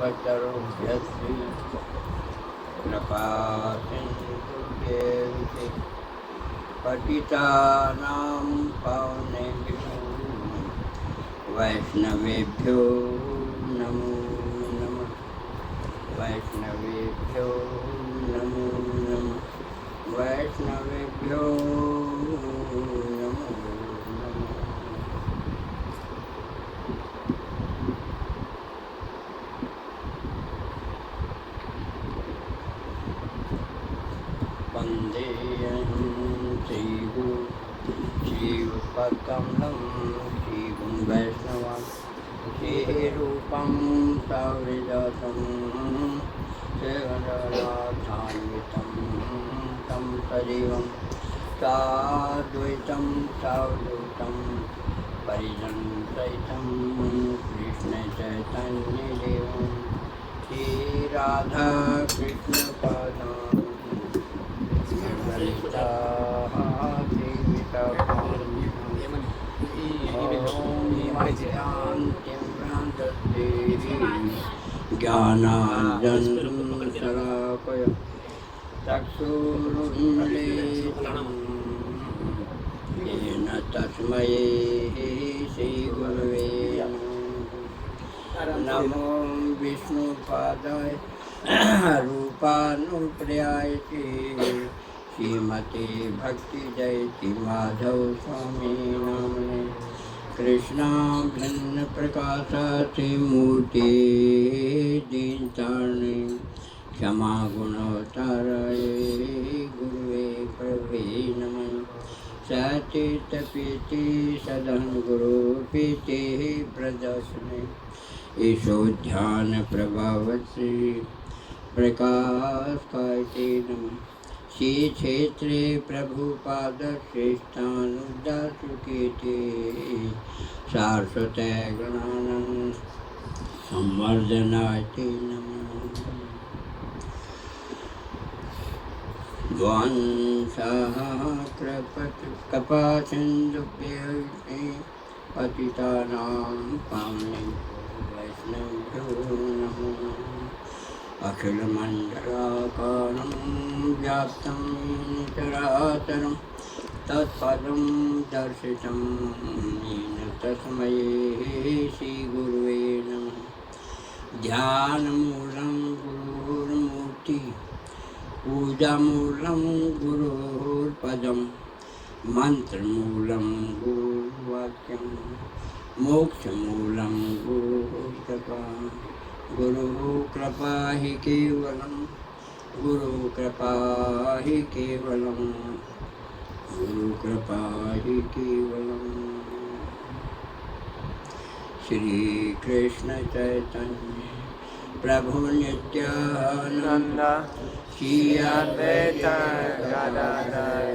कल्पतरुभ्यश्री कृपासिन्धुभ्येव पतितानां पावनेभ्यो वैष्णवेभ्यो नमो नमः। वैष्णवेभ्यो नमो नमः। वैष्णवेभ्यो नमो नमः। वन्दे श्रीगुरुपकमलं श्रीगुं वैष्णवं श्रीरूपं सविरतं सेवनाथान्वितं तं सजीवं साद्वैतं सावधूतं परिजनसहितं कृष्णचैतन्यदेवं श्रीराधाकृष्णपादां ललिता ज्ञानाञ्जनशलाकया चक्षुरुन्मीलितं येन तस्मै श्रीगुरवे नमो विष्णुपादाय रूपानुप्रियाय श्रीमते भक्ति जयति माधव स्वामी नामने कृष्णा भिन्न प्रकाशाति मूर्ति दीनतारिणे क्षमा गुणोत्तराय गुरुवे प्रभवे नमः। सचितपीति सदन गुरु पीति प्रदर्शने ईशो ध्यान प्रभावती प्रकाश कायते नमः। श्री क्षेत्रे प्रभुपाद श्रेष्ठानुदासुकीर्ति सारस्वत गणानंद संवर्धनाय ते नमः। द्वांसः कृपासिन्धुभ्यः पतितानां पावनेभ्यो वैष्णवेभ्यो नमो नमः। अखिलमण्डलाकारं व्याप्तं चराचरं तत्पदं दर्शितं येन तस्मै श्रीगुरुवे नमः। ध्यानमूलं गुरुर्मूर्ति पूजामूलं गुरुर्पदं मन्त्रमूलं गुरुवाक्यं मोक्षमूलं गुरुकृपा। गुरु कृपा ही केवलम गुरु कृपा ही केवलम गुरु कृपा ही केवलम। श्री कृष्ण चैतन्य प्रभु नित्यानंद श्री अद्वैत गदाधर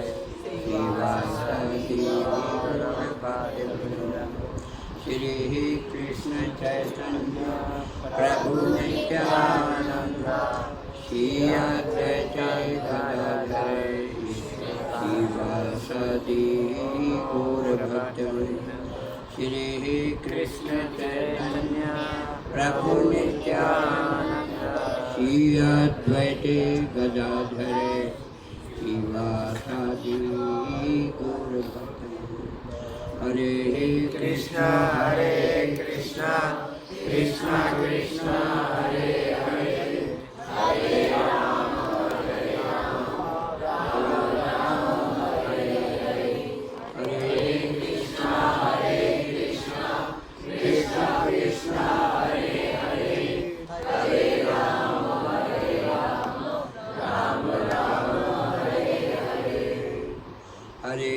श्रीवासादि श्री कृष्ण चैतन्य प्रभु नित्यानंद श्री अद्वैत गदाधर श्रीवासादि गौरभक्तवृंद। श्री कृष्ण चैतन्य प्रभु नित्यानंद श्री अद्वैत गदाधर श्रीवासादि गौरभक्तवृंद। हरे कृष्णा कृष्णा कृष्णा हरे हरे हरे राम राम हरे हरे। हरे कृष्णा कृष्णा कृष्णा हरे हरे हरे राम राम हरे हरे। हरे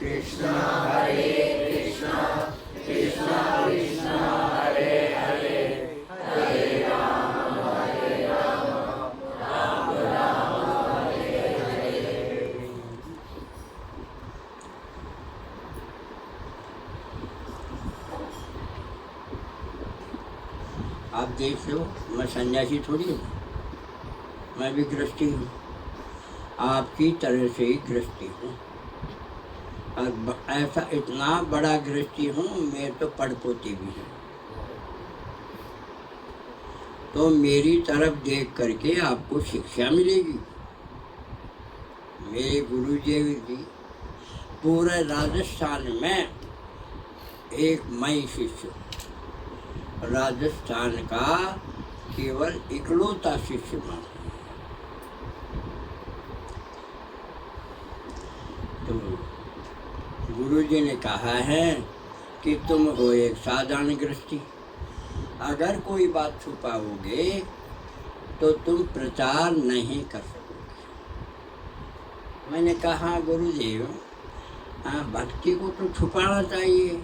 कृष्णा कृष्णा कृष्णा हरे हरे हरे राम राम हरे हरे। आप देख लो, मैं सन्यासी थोड़ी हूँ, मैं भी गृहस्थी हूँ, आपकी तरह से ही गृहस्थी हूँ। और ऐसा इतना बड़ा गृहस्थी हूँ, मैं तो पड़पोती भी हूँ। तो मेरी तरफ देख करके आपको शिक्षा मिलेगी। मेरे गुरुदेव जी पूरे राजस्थान में एक मैं शिष्य, राजस्थान का केवल इकलौता शिष्य मैं। तो गुरुजी ने कहा है कि तुम हो एक साधारण गृहस्थी, अगर कोई बात छुपाओगे तो तुम प्रचार नहीं कर सकोगे। मैंने कहा गुरुदेव, भक्ति को तो छुपाना चाहिए।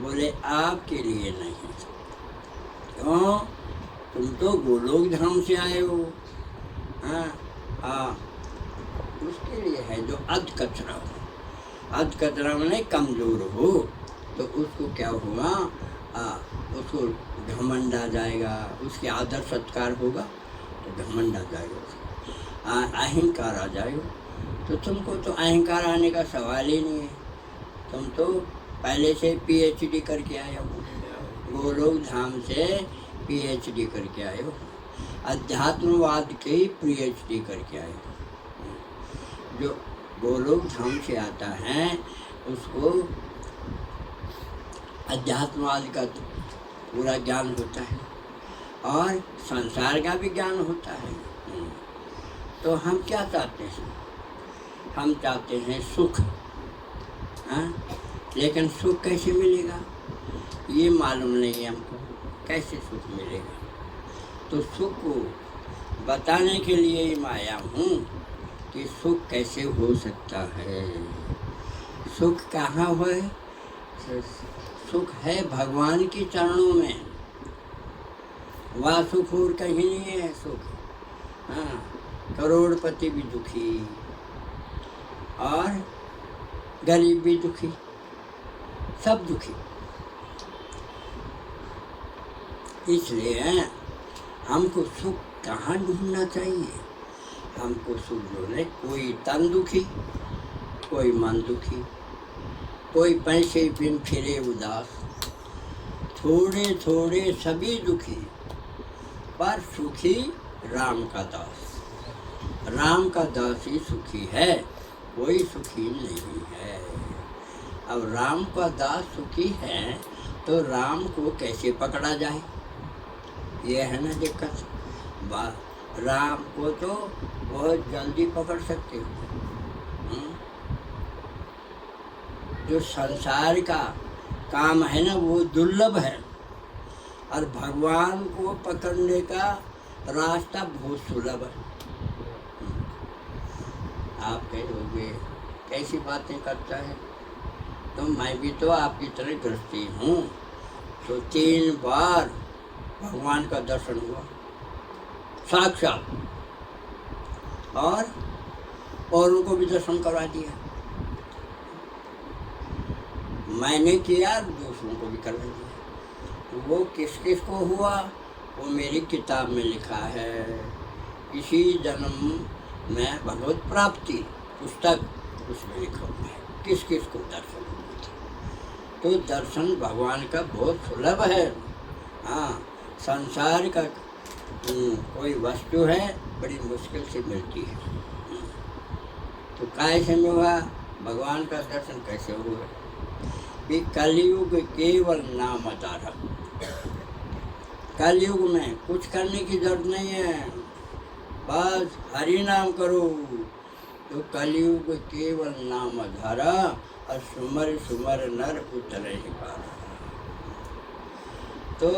बोले आपके लिए नहीं। क्यों? तुम तो गोलोक धाम से आए हो। उसके लिए है जो अध कचरा हो। अध कचरा में कमजोर हो तो उसको क्या हुआ, उसको घमंड आ जाएगा, उसके आदर सत्कार होगा तो घमंड आ जाएगा, उसको अहंकार आ जाएगा। तो तुमको तो अहंकार आने का सवाल ही नहीं है। तुम तो पहले से PhD करके आए हो, गोलोक धाम से PhD करके आए हो, अध्यात्मवाद के PhD करके आए हो। जो गोलोक धाम से आता है उसको अध्यात्मवाद का पूरा ज्ञान होता है और संसार का भी ज्ञान होता है। तो हम क्या चाहते हैं? हम चाहते हैं सुख। लेकिन सुख कैसे मिलेगा ये मालूम नहीं है हमको, कैसे सुख मिलेगा। तो सुख को बताने के लिए ही मैं आया हूँ कि सुख कैसे हो सकता है। सुख कहाँ है? सुख है भगवान के चरणों में। वह सुख और कहीं नहीं है सुख। करोड़पति भी दुखी और गरीब भी दुखी, सब दुखी। इसलिए हमको सुख कहाँ ढूंढना चाहिए? हमको सुख ढूंढे, कोई तन दुखी, कोई मन दुखी, कोई पैसे बिन फिरे उदास, थोड़े थोड़े सभी दुखी, पर सुखी राम का दास। राम का दास ही सुखी है, कोई सुखी नहीं है। अब राम का दास सुखी है तो राम को कैसे पकड़ा जाए, ये है ना दिक्कत। राम को तो बहुत जल्दी पकड़ सकते हो। जो संसार का काम है ना वो दुर्लभ है, और भगवान को पकड़ने का रास्ता बहुत सुलभ है। आप कहोगे कैसी बातें करता है? तो मैं भी तो आपकी तरह गृहस्थी हूँ। तो 3 बार भगवान का दर्शन हुआ साक्षात, और औरों को भी दर्शन करवा दिया। मैंने किया, दूसरों को भी करवा दिया। वो किस किस को हुआ वो मेरी किताब में लिखा है। इसी जन्म में भगवत प्राप्ति पुस्तक, उसमें लिखा हुआ है किस किस को दर्शन हुआ था। तो दर्शन भगवान का बहुत सुलभ है। संसार का कोई वस्तु है बड़ी मुश्किल से मिलती है। तो कैसे में हुआ भगवान का दर्शन? कैसे हुआ कि कलयुग केवल नाम आधार। कलयुग में कुछ करने की जरूरत नहीं है, बस हरि नाम करो। तो कलयुग केवल नाम आधारा, और सुमर सुमर नर उतरे ही पारा। तो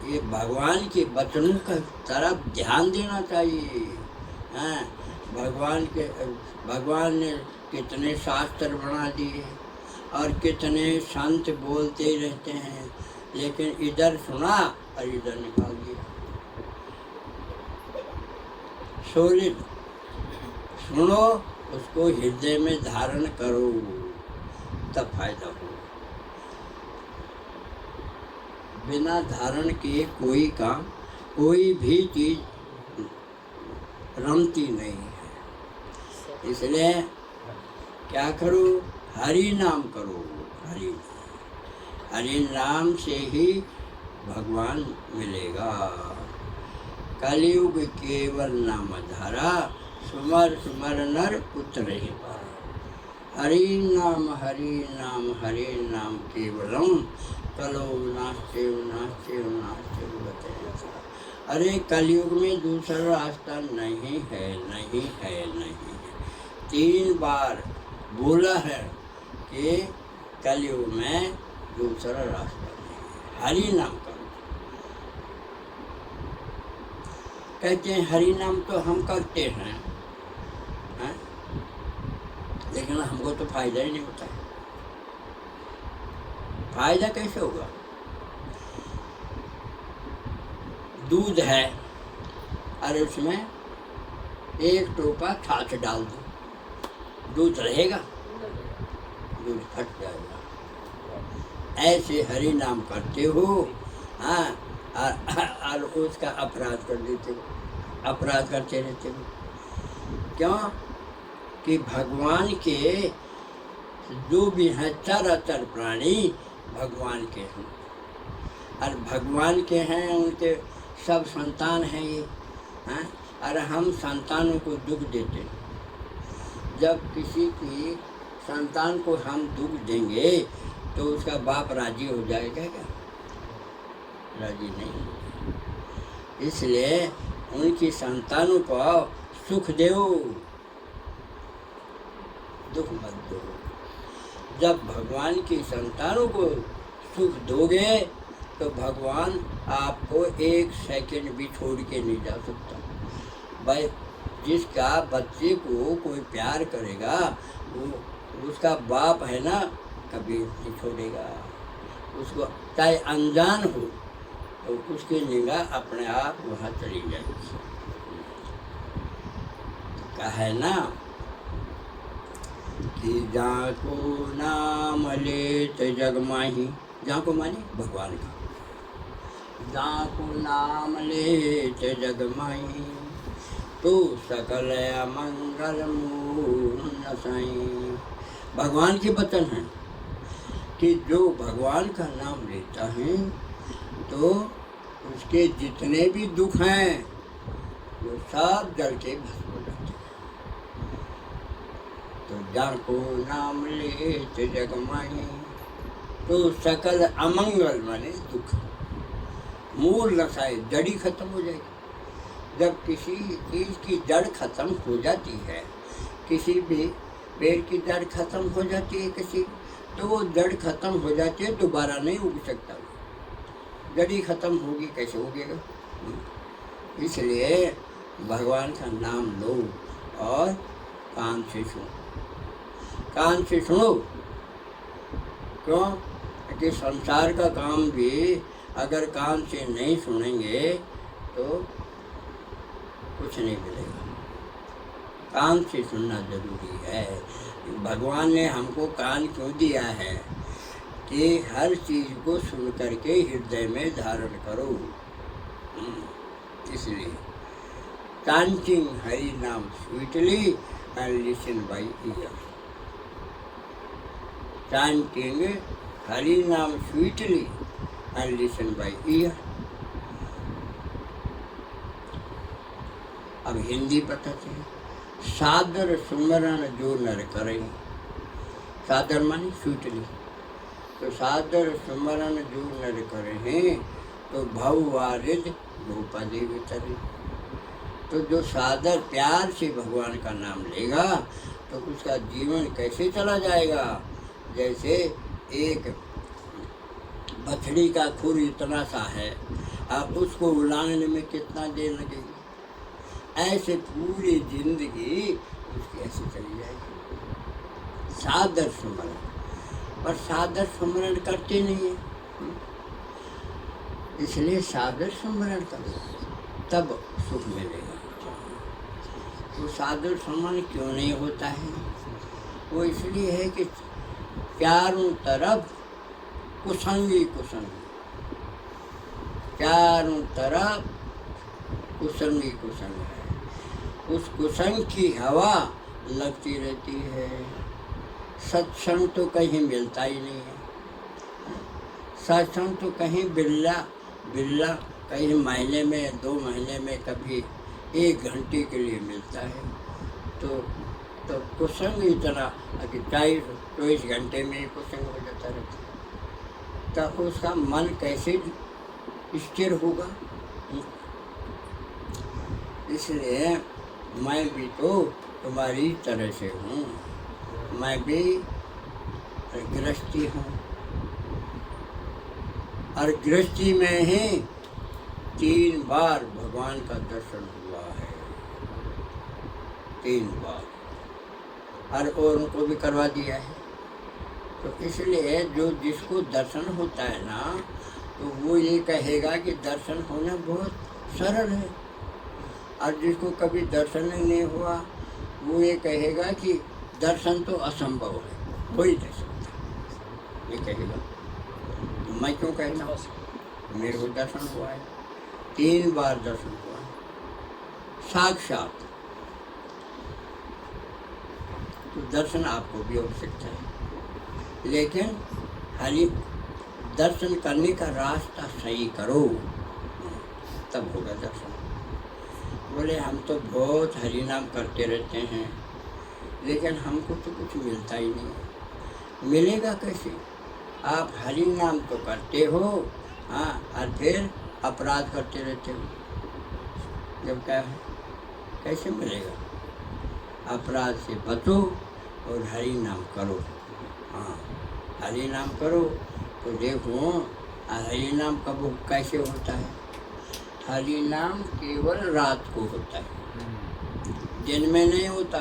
ये भगवान के वचनों का तरफ ध्यान देना चाहिए। भगवान ने कितने शास्त्र बना दिए और कितने संत बोलते ही रहते हैं, लेकिन इधर सुना और इधर निकाल दिया। सुनो, उसको हृदय में धारण करो, तब फायदा हो। बिना धारण किए कोई काम, कोई भी चीज रमती नहीं है। इसलिए क्या करो? हरि नाम करो। हरि नाम से ही भगवान मिलेगा। कलयुग केवल नाम धारा, सुमर सुमर नर उतरे पार। हरि नाम हरि नाम केवलम, कलो नास्ते नास्ते नास्ते बते। अरे कलयुग में दूसरा रास्ता नहीं है, नहीं है, नहीं है। 3 बार बोला है कि कलयुग में दूसरा रास्ता नहीं है, हरि नाम करो। कहते हैं हरि नाम तो हम करते हैं, लेकिन हमको तो फायदा ही नहीं होता है। फायदा कैसे होगा? दूध है, अरे उसमें 1 टोपा छाछ डाल दो, दूध रहेगा? दूध फट जाएगा। ऐसे हरि नाम करते हो, हाँ, और उसका अपराध कर देते हो, अपराध करते रहते हो। क्यों? कि भगवान के जो भी हैं चराचर प्राणी भगवान के हैं, और भगवान के हैं, उनके सब संतान हैं ये, हैं? और हम संतानों को दुख देते हैं। जब किसी की संतान को हम दुख देंगे तो उसका बाप राजी हो जाएगा क्या? राजी नहीं। इसलिए उनकी संतानों को सुख दो, दुख मत दो। जब भगवान की संतानों को सुख दोगे तो भगवान आपको 1 सेकंड भी छोड़ के नहीं जा सकता। भाई, जिसका बच्चे को कोई प्यार करेगा वो उसका बाप है ना, कभी नहीं छोड़ेगा उसको, चाहे अनजान हो तो उसकी निगाह अपने आप वहाँ चली जाएगी। कहा है ना कि जाको नाम लेत जग माही, जाको माने भगवान का, जाको नाम लेत जग माही, तो सकल अमंगल मूल नसाई। भगवान के वचन है कि जो भगवान का नाम लेता है तो उसके जितने भी दुख हैं वो सब जल के भस्म हो जाते हैं। तो जाको नाम लेत जग माही, तो सकल अमंगल माने दुख, मूल नसाई, जड़ी खत्म हो जाएगी। जब किसी चीज़ की जड़ खत्म हो जाती है, किसी भी पेड़ की जड़ खत्म हो जाती है किसी, तो वो जड़ खत्म हो जाती है, दोबारा नहीं उग सकता। जड़ी खत्म होगी कैसे उगेगा? इसलिए भगवान का नाम लो और कान से सुनो, कान से सुनो। क्यों? कि संसार का काम भी अगर कान से नहीं सुनेंगे तो कुछ नहीं मिलेगा। कान से सुनना जरूरी है। भगवान ने हमको कान क्यों दिया है? कि हर चीज़ को सुन करके हृदय में धारण करो। इसलिए chanting Hari naam sweetly and listen by ear. Chanting Hari naam sweetly and listen by ear. अब हिंदी पता चले, सादर सुमरण जो नर करे, सादर मानी स्वीटली, तो सादर सुमरण जो नर करे हैं तो भव वारिद भूपदे वितरे। तो जो सादर प्यार से भगवान का नाम लेगा तो उसका जीवन कैसे चला जाएगा? जैसे एक बछड़ी का खुर इतना सा है, अब उसको उलाने में कितना देर लगेगी, ऐसे पूरी जिंदगी उसकी ऐसे चली जाएगी। सादर सुमरण, पर सादर सुमरण करते नहीं है। इसलिए सादर सुमरण करो तब सुख मिलेगा। तो सादर सुमरण क्यों नहीं होता है? वो इसलिए है कि चारों तरफ कुसंगी कुसंगी, चारों तरफ कुसंगी कुसंग है। उस कुसंग की हवा लगती रहती है। सत्संग तो कहीं मिलता ही नहीं है। सत्संग तो कहीं बिरला बिरला कई महीने में 2 महीने में कभी 1 घंटे के लिए मिलता है। तो कुसंग इतना कि 24 घंटे में कुसंग हो जाता रहता, तो उसका मन कैसे स्थिर होगा? इसलिए मैं भी तो तुम्हारी तरह से हूँ, मैं भी गृहस्थी हूँ, और गृहस्थी में ही 3 बार भगवान का दर्शन हुआ है, 3 बार, और औरों को भी करवा दिया है। तो इसलिए जो जिसको दर्शन होता है ना, तो वो ये कहेगा कि दर्शन होना बहुत सरल है, और जिसको कभी दर्शन ही नहीं हुआ वो ये कहेगा कि दर्शन तो असंभव है, कोई नहीं सकता, ये कहेगा। तो मैं क्यों कहता हूँ? मेरे को दर्शन हुआ है, 3 बार दर्शन हुआ है साक्षात। तो दर्शन आपको भी हो सकता है, लेकिन खाली दर्शन करने का रास्ता सही करो, तब होगा दर्शन। बोले हम तो बहुत हरि नाम करते रहते हैं, लेकिन हमको तो कुछ मिलता ही नहीं। मिलेगा कैसे? आप हरि नाम तो करते हो, हाँ, और फिर अपराध करते रहते हो, जब क्या है कैसे मिलेगा? अपराध से बचो और हरि नाम करो। हाँ, हरि नाम करो तो देखो हरि नाम कब कैसे होता है? हरि नाम केवल रात को होता है, दिन में नहीं होता।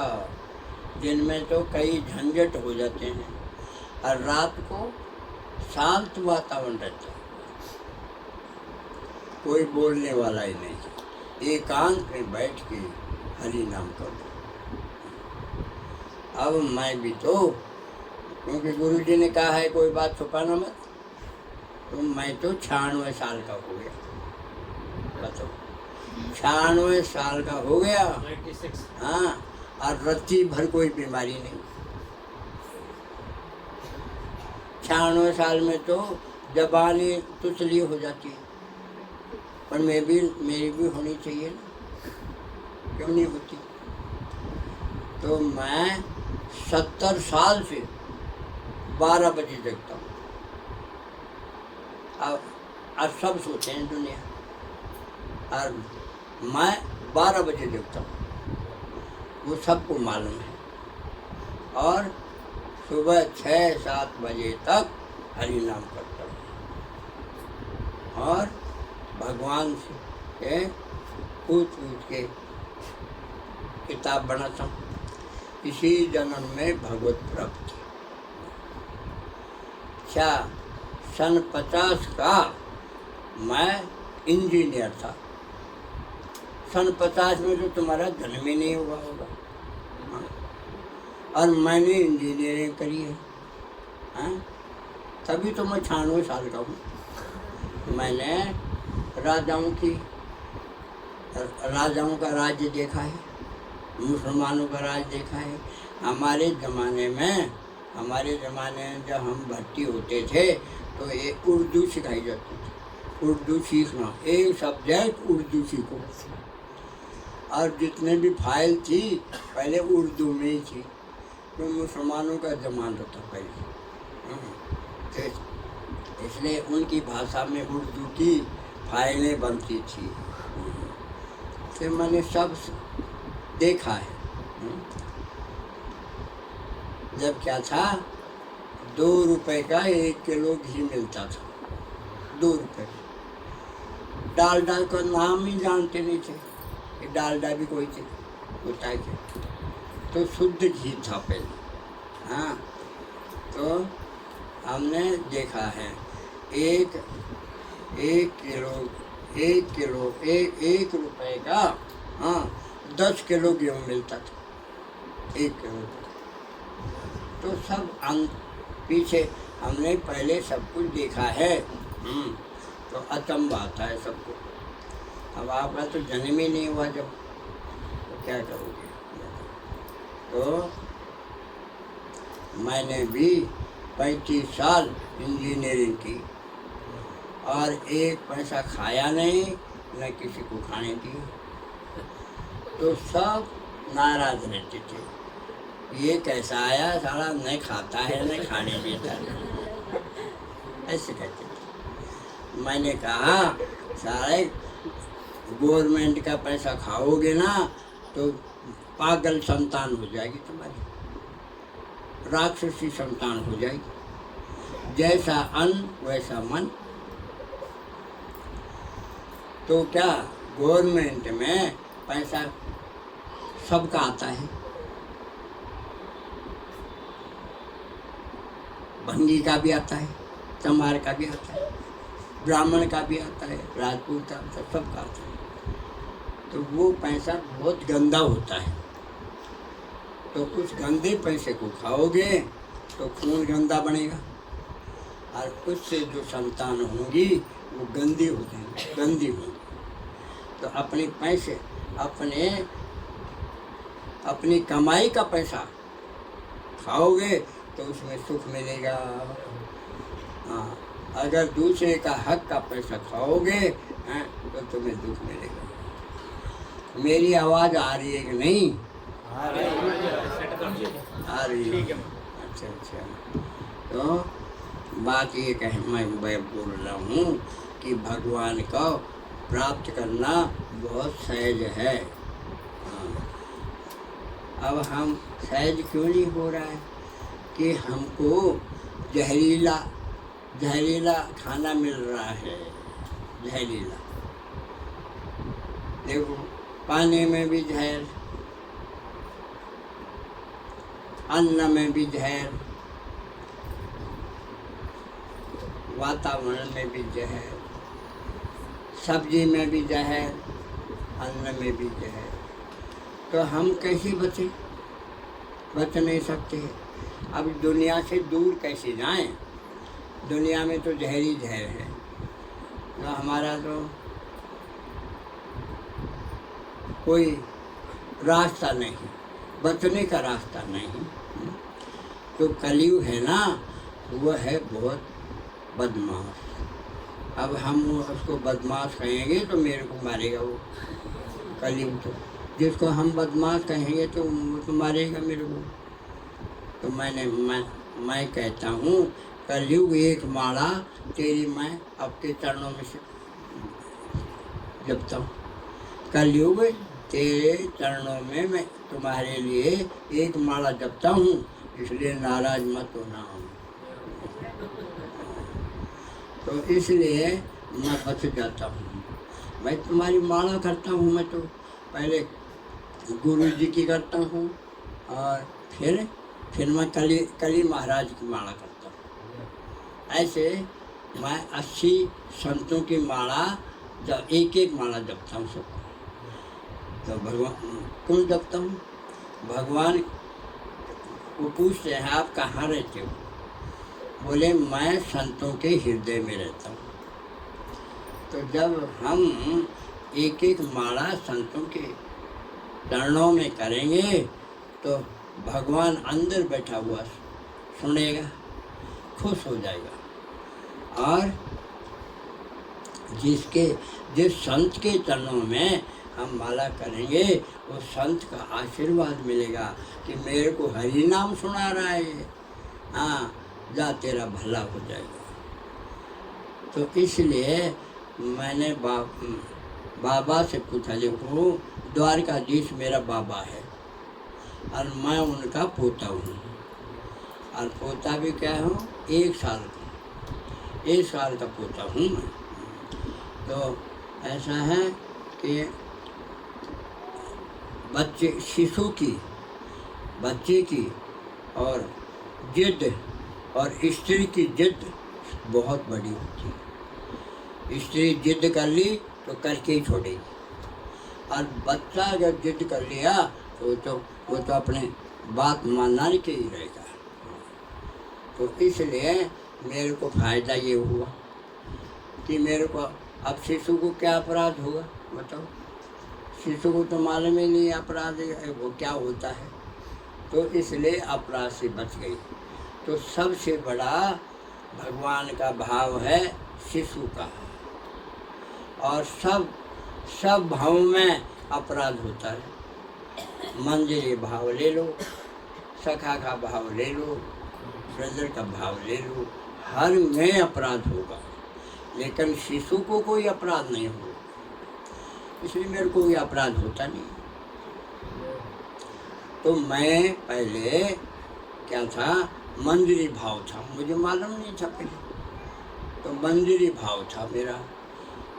दिन में तो कई झंझट हो जाते हैं, और रात को शांत वातावरण रहता है, कोई बोलने वाला ही नहीं, एकांत में बैठ के हरि नाम करो। अब मैं भी तो, क्योंकि गुरुजी ने कहा है कोई बात छुपाना मत, तो मैं तो 96 साल का हो गया, बताओ, 96 साल का हो गया, 96। हाँ, और रत्ती भर कोई बीमारी नहीं। 96 साल में तो जबानी तुतली हो जाती है, पर मेरी भी होनी चाहिए ना, क्यों नहीं होती? तो मैं 70 साल से 12 बजे जगता हूँ। अब सब सोते हैं दुनिया, और मैं 12 बजे जगता हूँ, वो सबको मालूम है, और सुबह 6-7 बजे तक हरि नाम करता हूँ, और भगवान से पूछ के किताब बनाता हूँ, इसी जन्म में भगवत प्राप्ति। अच्छा, सन 50 का मैं इंजीनियर था। सन 50 में तो तुम्हारा जन्म ही नहीं हुआ होगा, और मैंने इंजीनियरिंग करी है, हाँ? तभी तो मैं 96 साल का हूँ। मैंने राजाओं का राज्य देखा है, मुसलमानों का राज्य देखा है। हमारे ज़माने में जब हम भर्ती होते थे तो ये उर्दू सिखाई जाती थी, उर्दू सीखना, एक सब्जेक्ट उर्दू सीखो, और जितने भी फाइल थी पहले उर्दू में ही थी, तो मुसलमानों का ज़माना था पहले, तो इसलिए उनकी भाषा में उर्दू की फाइलें बनती थी। तो मैंने सब देखा है। जब क्या था, 2 रुपए का 1 किलो घी मिलता था, 2 रुपए। डालडा का नाम ही जानते नहीं थे कि डालडा भी कोई चीज होता है क्या, तो शुद्ध घी था पहले, हाँ। तो हमने देखा है, एक रुपए का, हाँ, 10 किलो गेहूँ मिलता था, 1 किलो। तो सब पीछे हमने पहले सब कुछ देखा है, तो अचंभा आता है सबको। अब आपका तो जन्म ही नहीं हुआ जब, तो क्या करोगे? तो मैंने भी 35 साल इंजीनियरिंग की, और एक पैसा खाया नहीं, न किसी को खाने दिया। तो सब नाराज रहते थे, ये कैसा आया साला, नहीं खाता है नहीं खाने देता है, ऐसे कहते थे। मैंने कहा सारे गवर्नमेंट का पैसा खाओगे ना तो पागल संतान हो जाएगी तुम्हारी, राक्षसी संतान हो जाएगी, जैसा अन्न वैसा मन। तो क्या गवर्नमेंट में पैसा सबका आता है, भंगी का भी आता है, चमार का भी आता है, ब्राह्मण का भी आता है, राजपूत का आता है, सबका आता है। तो वो पैसा बहुत गंदा होता है। तो उस गंदे पैसे को खाओगे तो खून गंदा बनेगा, और उससे जो संतान होंगी वो गंदी हो जाएंगी, गंदी होंगी। तो अपने पैसे, अपनी कमाई का पैसा खाओगे तो उसमें सुख मिलेगा। हाँ, अगर दूसरे का हक का पैसा खाओगे तो तुम्हें दुख मिलेगा। मेरी आवाज़ आ रही है कि नहीं? आ रही है। अच्छा। तो बात ये मैं बोल रहा हूँ कि भगवान को प्राप्त करना बहुत सहज है। अब हम सहज क्यों नहीं हो रहा है कि हमको जहरीला खाना मिल रहा है, जहरीला। देखो पानी में भी जहर, अन्न में भी जहर, वातावरण में भी जहर, सब्जी में भी जहर, अन्न में भी जहर। तो हम कैसे बचें? बच नहीं सकते। अब दुनिया से दूर कैसे जाएं? दुनिया में तो जहर ही जहर है। तो हमारा तो कोई रास्ता नहीं, बचने का रास्ता नहीं। तो कलयुग है ना, वो है बहुत बदमाश। अब हम उसको बदमाश कहेंगे तो मेरे को मारेगा वो कलयुग। तो जिसको हम बदमाश कहेंगे तो वो मारेगा मेरे को। तो मैं कहता हूँ कलयुग एक माला तेरी मैं आपके चरणों में से जपता हूँ। कलयुग तेरे चरणों में मैं तुम्हारे लिए एक माला जपता हूँ, इसलिए नाराज मत होना। तो इसलिए मैं बच जाता हूँ। मैं तुम्हारी माला करता हूँ। मैं तो पहले गुरु जी की करता हूँ और फिर मैं कली महाराज की माला करता हूँ। ऐसे मैं 80 संतों की माला जब एक माला जपता हूँ सबको। तो भगवान क्यों जपता हूँ? भगवान वो पूछते हैं आप कहाँ रहते हो? बोले मैं संतों के हृदय में रहता हूँ। तो जब हम एक माला संतों के चरणों में करेंगे तो भगवान अंदर बैठा हुआ सुनेगा, खुश हो जाएगा। और जिस संत के चरणों में हम माला करेंगे उस संत का आशीर्वाद मिलेगा कि मेरे को हरि नाम सुना रहा है, हाँ जा तेरा भला हो जाएगा। तो इसलिए मैंने बाबा से पूछा, देखो द्वारकाधीश मेरा बाबा है और मैं उनका पोता हूँ, और पोता भी क्या हूँ 1 साल का पोता हूँ मैं। तो ऐसा है कि बच्चे की और जिद और स्त्री की जिद बहुत बड़ी होती है। स्त्री जिद कर ली तो करके ही छोड़ेगी, और बच्चा अगर जिद कर लिया तो वो तो अपने बात मानना के ही रहेगा। तो इसलिए मेरे को फ़ायदा ये हुआ कि मेरे को अब शिशु को क्या अपराध होगा बताओ? शिशु को तो मालूम ही नहीं अपराध वो क्या होता है। तो इसलिए अपराध से बच गई। तो सबसे बड़ा भगवान का भाव है शिशु का। और सब भाव में अपराध होता है। मंजरी भाव ले लो, सखा का भाव ले लो, ब्रजर का भाव ले लो, हर में अपराध होगा, लेकिन शिशु को कोई अपराध नहीं होगा। इसलिए मेरे को कोई अपराध होता नहीं। तो मैं पहले क्या था, मंजरी भाव था, मुझे मालूम नहीं था पहले, तो मंजरी भाव था मेरा।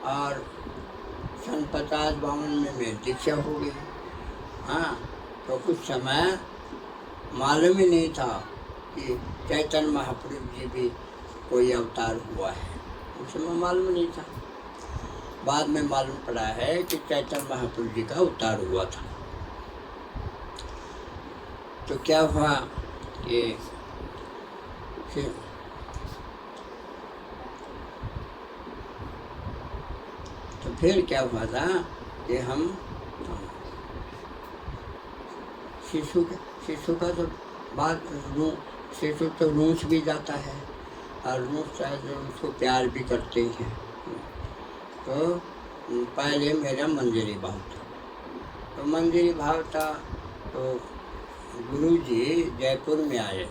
और सन 50-52 में मेरी दीक्षा हो गई। हाँ, तो कुछ समय मालूम ही नहीं था कि चैतन्य महाप्रभु जी भी कोई अवतार हुआ है, उस समय मालूम नहीं था। बाद में मालूम पड़ा है कि चैतन्य महाप्रभु जी का अवतार हुआ था। तो क्या हुआ कि फिर क्या हुआ था कि हम शिशु का तो बात, शिशु तो रूस भी जाता है और रूस शायद उसको प्यार भी करते ही हैं। तो पहले मेरा मंजरी भाव था। तो मंजरी भाव था तो गुरुजी जयपुर में आए।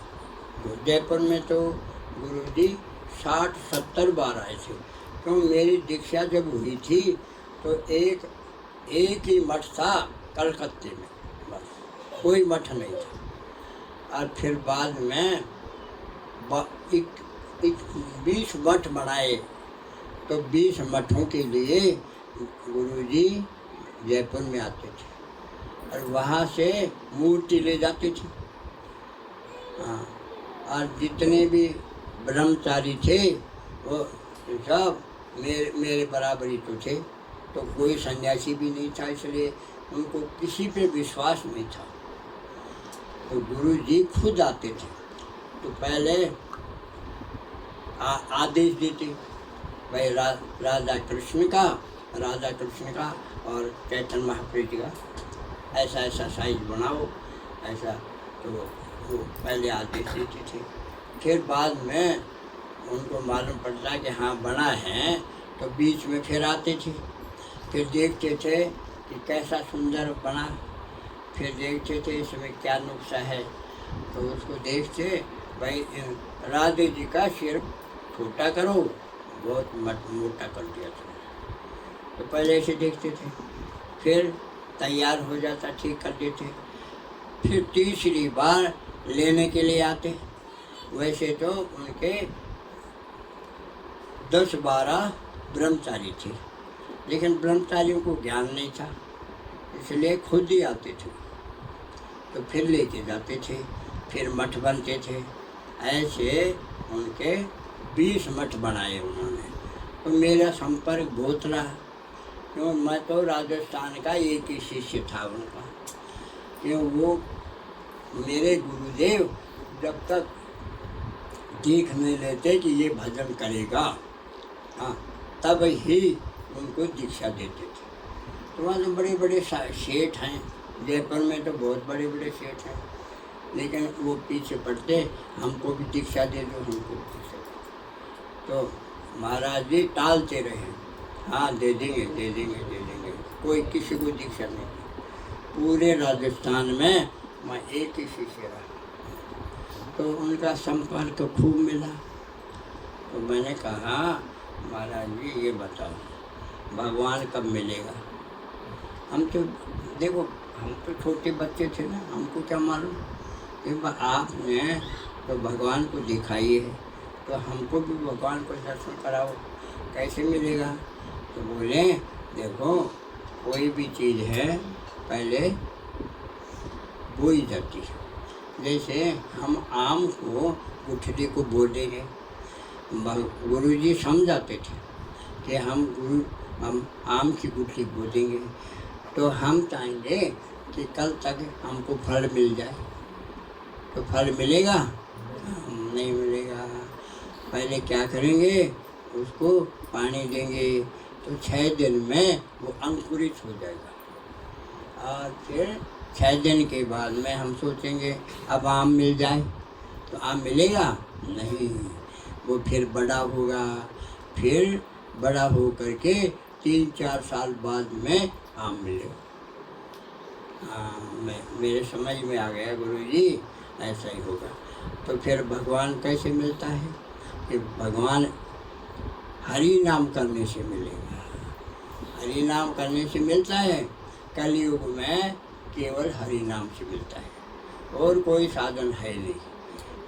तो जयपुर में तो गुरुजी 60-70 बार आए थे। तो मेरी दीक्षा जब हुई थी तो एक ही मठ था कलकत्ते में, बस कोई मठ नहीं था। और फिर बाद में 20 मठ बनाए। तो 20 मठों के लिए गुरुजी जयपुर में आते थे और वहाँ से मूर्ति ले जाते थे। हाँ, और जितने भी ब्रह्मचारी थे वो सब मेरे बराबरी तो थे। तो कोई सन्यासी भी नहीं था, इसलिए उनको किसी पे विश्वास नहीं था। तो गुरु जी खुद आते थे। तो पहले आदेश देते भाई राधा कृष्ण का और चैतन्य महाप्रभु जी का ऐसा साइज बनाओ, ऐसा। तो वो पहले आदेश देते थे। फिर बाद में उनको मालूम पड़ता कि हाँ बना है, तो बीच में फिर आते थे, फिर देखते थे कि कैसा सुंदर बना, फिर देखते थे इसमें क्या नुक्सा है। तो उसको देखते भाई राधे जी का सिर छोटा करो, बहुत मोटा कर दिया था। तो पहले ऐसे देखते थे, फिर तैयार हो जाता, ठीक कर देते। फिर तीसरी बार लेने के लिए आते। वैसे तो उनके 10-12 ब्रह्मचारी थे, लेकिन ब्रह्मचारियों को ज्ञान नहीं था, इसलिए खुद ही आते थे। तो फिर लेके जाते थे, फिर मठ बनते थे। ऐसे उनके 20 मठ बनाए उन्होंने। तो मेरा संपर्क बहुत रहा, क्यों मैं तो राजस्थान का एक ही शिष्य था उनका। क्यों वो मेरे गुरुदेव जब तक देख नहीं लेते कि ये भजन करेगा, हाँ, तब ही उनको दीक्षा देते थे। तो वहाँ तो बड़े बड़े सेठ हैं, जयपुर में तो बहुत बड़े बड़े सेठ हैं, लेकिन वो पीछे पड़ते, हमको भी दीक्षा दे दो, हमको दीक्षा दो। तो महाराज जी टालते रहे, हाँ दे देंगे दे देंगे दे देंगे, कोई किसी को दीक्षा नहीं दी। पूरे राजस्थान में मैं एक ही शिष्य रहा। तो उनका संपर्क खूब मिला। तो मैंने कहा महाराज जी ये बताओ भगवान कब मिलेगा? हम तो देखो, हम तो छोटे बच्चे थे ना, हमको क्या मालूम कि आपने तो भगवान को दिखाई है, तो हमको भी भगवान को दर्शन कराओ, कैसे मिलेगा? तो बोले देखो, कोई भी चीज़ है पहले बोई जाती है। जैसे हम आम को गुठली को बो देंगे, गुरु जी समझाते थे कि हम आम की गुठली बो देंगे, तो हम चाहेंगे कि कल तक हमको फल मिल जाए। तो फल मिलेगा? नहीं मिलेगा। पहले क्या करेंगे, उसको पानी देंगे, तो 6 दिन में वो अंकुरित हो जाएगा। और फिर 6 दिन के बाद में हम सोचेंगे अब आम मिल जाए, तो आम मिलेगा? नहीं, वो फिर बड़ा होगा, फिर बड़ा हो करके 3-4 साल बाद में आप मिले। हाँ, मेरे समझ में आ गया गुरुजी, ऐसा ही होगा। तो फिर भगवान कैसे मिलता है कि भगवान हरि नाम करने से मिलेगा। हरि नाम करने से मिलता है। कलयुग में केवल हरि नाम से मिलता है और कोई साधन है नहीं।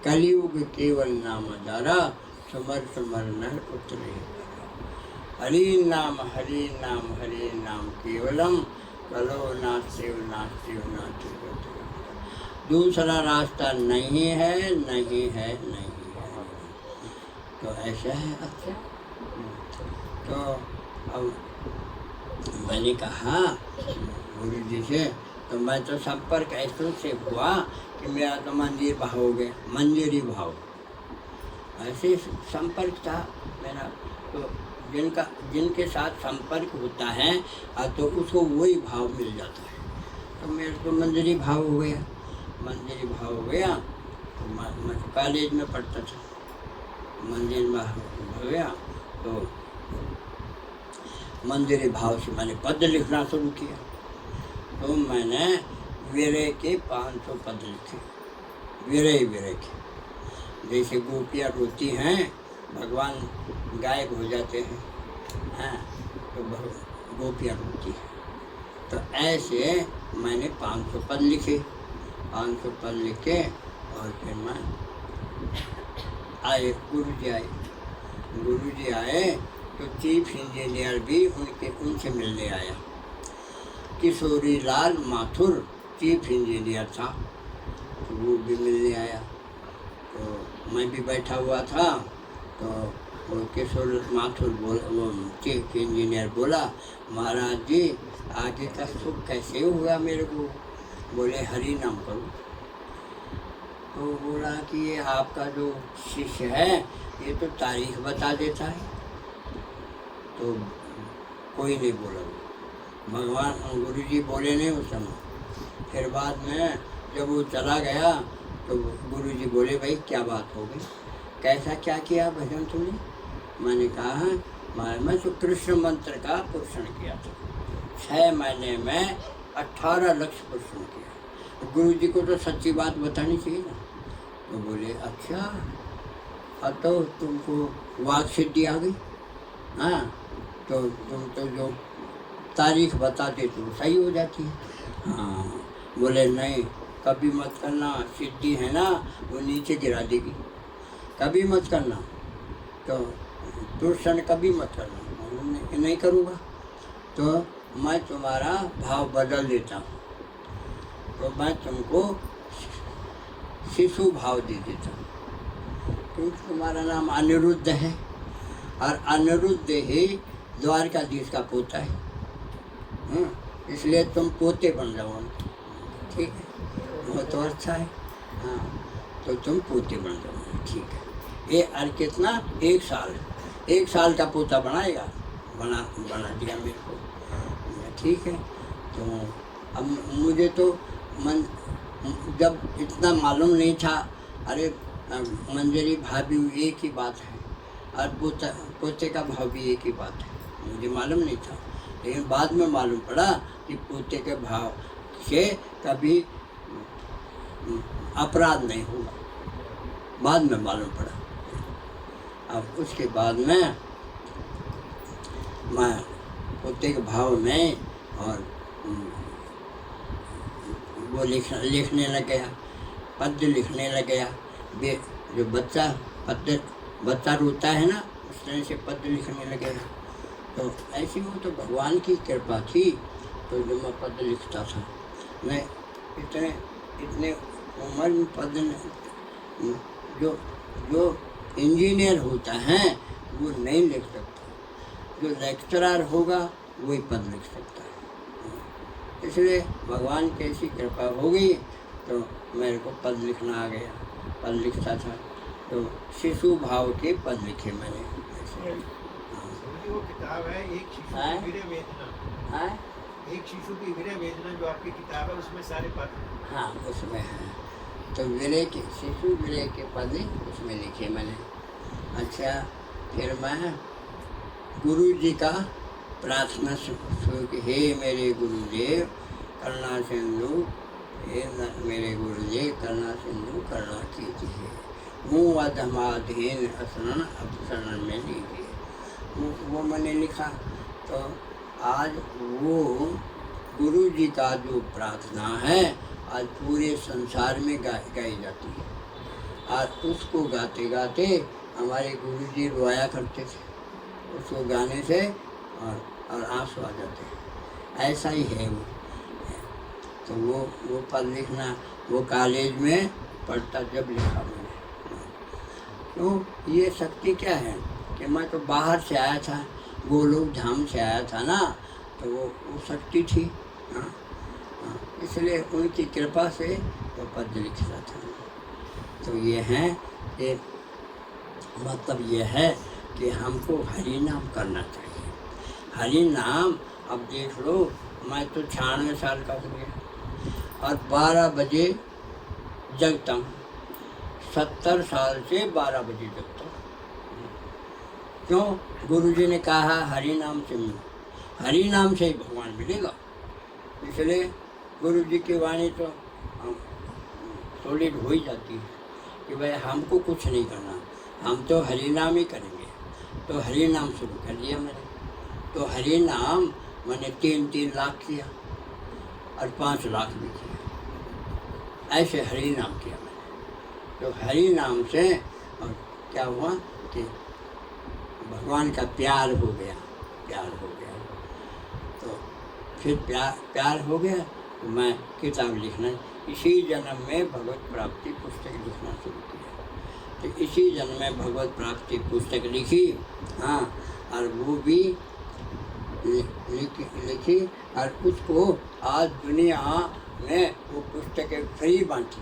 कलयुग केवल नाम द्वारा समर समर नर उतरे। हरि नाम केवलम कलो नास्तिव नास्तिव नास्तिव। दूसरा रास्ता नहीं है, नहीं है, नहीं है। तो ऐसा है। अच्छा, तो अब मैंने कहा गुरु जी से, तो मैं तो संपर्क ऐसे से हुआ कि मेरा तो मंदिर भाव हो गया, मंदिरी भाव ऐसे संपर्क था मेरा। तो जिनके साथ संपर्क होता है तो उसको वही भाव मिल जाता है। तो मेरे को मंदिरी भाव हो गया, मंदिरी भाव हो गया। तो मैं तो कॉलेज में पढ़ता था, मंदिर में हो गया। तो मंदिरी भाव से मैंने पद लिखना शुरू किया। तो मैंने विरह के 500 पद लिखे, विरह के। जैसे गोपियाँ रोती हैं, भगवान गायब हो जाते हैं, हाँ, तो गोपियाँ रोती हैं। तो ऐसे मैंने 500 पद लिखे, 500 पद लिखे। और फिर मैं आए, गुरुजी आए। तो चीफ इंजीनियर भी उनसे मिलने आया। किशोरी लाल माथुर चीफ इंजीनियर था, तो वो भी मिलने आया। तो मैं भी बैठा हुआ था। तो वो किशोर माथुर वो चीफ इंजीनियर बोला, महाराज जी आगे का सुख कैसे हुआ मेरे को? बोले हरि नाम करो। तो बोला कि ये आपका जो शिष्य है ये तो तारीख बता देता है। तो कोई नहीं बोला, भगवान गुरुजी बोले नहीं उस समय। फिर बाद में जब वो चला गया तो गुरुजी बोले, भाई क्या बात हो गई, कैसा क्या किया भजन तुमने? मैंने कहा मैं तो कृष्ण मंत्र का पोषण किया था, 6 महीने में 18 लक्ष्य पोषण किया। गुरुजी को तो सच्ची बात बतानी चाहिए ना। तो बोले अच्छा, अब तो तुमको वाक सिद्धि आ गई। हाँ, तो तुम तो जो तारीख बता दे तो सही हो जाती है। हाँ, बोले नहीं, कभी मत करना, सिद्धि है ना वो नीचे गिरा देगी, कभी मत करना। तो दूसरा कभी मत करना, नहीं करूँगा तो मैं तुम्हारा भाव बदल देता हूँ। तो मैं तुमको शिशु भाव दे देता हूँ, क्योंकि तुम्हारा नाम अनिरुद्ध है और अनिरुद्ध ही द्वारकाधीश का पोता है। इसलिए तुम पोते बन जाओ, ठीक है, वो तो अच्छा है। हाँ, तो तुम पोते बन जाओ, ठीक है। ये और कितना, 1 साल का पोता बनाएगा, बना दिया मेरे को, ठीक है। तो अब मुझे तो जब इतना मालूम नहीं था, अरे मंजरी भाभी एक ही बात है और पोते का भाव भी एक ही बात है, मुझे मालूम नहीं था। लेकिन बाद में मालूम पड़ा कि पोते के भाव से कभी अपराध नहीं होगा, बाद में मालूम पड़ा। अब उसके बाद में मैं पोते के भाव में और वो लिखने लग गया, पद्य लिखने लग गया। जो बच्चा रोता है ना, उस तरह से पद्य लिखने लग गया। तो ऐसी वो तो भगवान की कृपा थी। तो जो मैं पद्य लिखता था, मैं इतने उम्र में पद्य, जो इंजीनियर होता है वो नहीं लिख सकता, जो लेक्चरर होगा वही पद लिख सकता है। इसलिए भगवान की ऐसी कृपा हो गई तो मेरे को पद लिखना आ गया, पद लिखता था। तो शिशु भाव के पद लिखे मैंने। वो किताब है एक शिशु की विरह वेदना, एक शिशु की विरह वेदना जो आपकी किताब है उसमें सारे पद हैं। हाँ, उसमें है। तो विरह के शिशु विरह के पद उसमें लिखे मैंने। अच्छा, फिर मैं गुरु जी का प्रार्थना शुरू की, हे मेरे गुरुदेव करुणा सिंधु, मेरे गुरुदेव करुणा सिंधु करुणा कीजिए, मुँह अधमाधीन शरण अब शरण में लीजिए। वो मैंने लिखा। तो आज वो गुरु जी का जो प्रार्थना है आज पूरे संसार में गाई जाती है। और उसको गाते गाते हमारे गुरु जी रोया करते थे, उसको गाने से और आंसू आ जाते हैं। ऐसा ही है वो। तो वो पद लिखना वो कॉलेज में पढ़ता जब लिखा मैंने। तो ये शक्ति क्या है कि मैं तो बाहर से आया था, गोलोक धाम से आया था ना, तो वो शक्ति थी। हाँ, इसलिए उनकी कृपा से वो पद लिखता था। तो ये है कि मतलब ये है कि हमको हरि नाम करना चाहिए। हरि नाम, अब देख लो, मैं तो 96 साल का हो गया और 12 बजे जगता हूँ। 70 साल से 12 बजे जगता हूँ। क्यों? गुरुजी ने कहा हरि नाम से मिलो, हरि नाम से ही भगवान मिलेगा। इसलिए गुरुजी की वाणी तो सॉलिड हो ही जाती है कि भाई हमको कुछ नहीं करना, हम तो हरि नाम ही करेंगे। तो हरि नाम शुरू कर दिया मैंने। तो हरि नाम मैंने 3 लाख किया और 5 लाख भी किया। ऐसे हरि नाम किया मैंने। तो हरि नाम से और क्या हुआ कि भगवान का प्यार हो गया। तो फिर प्यार हो गया तो मैं किताब लिखना, इसी जन्म में भगवत प्राप्ति पुस्तक लिखना शुरू किया। तो इसी जन्म में भगवत प्राप्ति पुस्तक लिखी। हाँ, और वो भी लिखी और उसको आज दुनिया में वो पुस्तकें फ्री बांटी।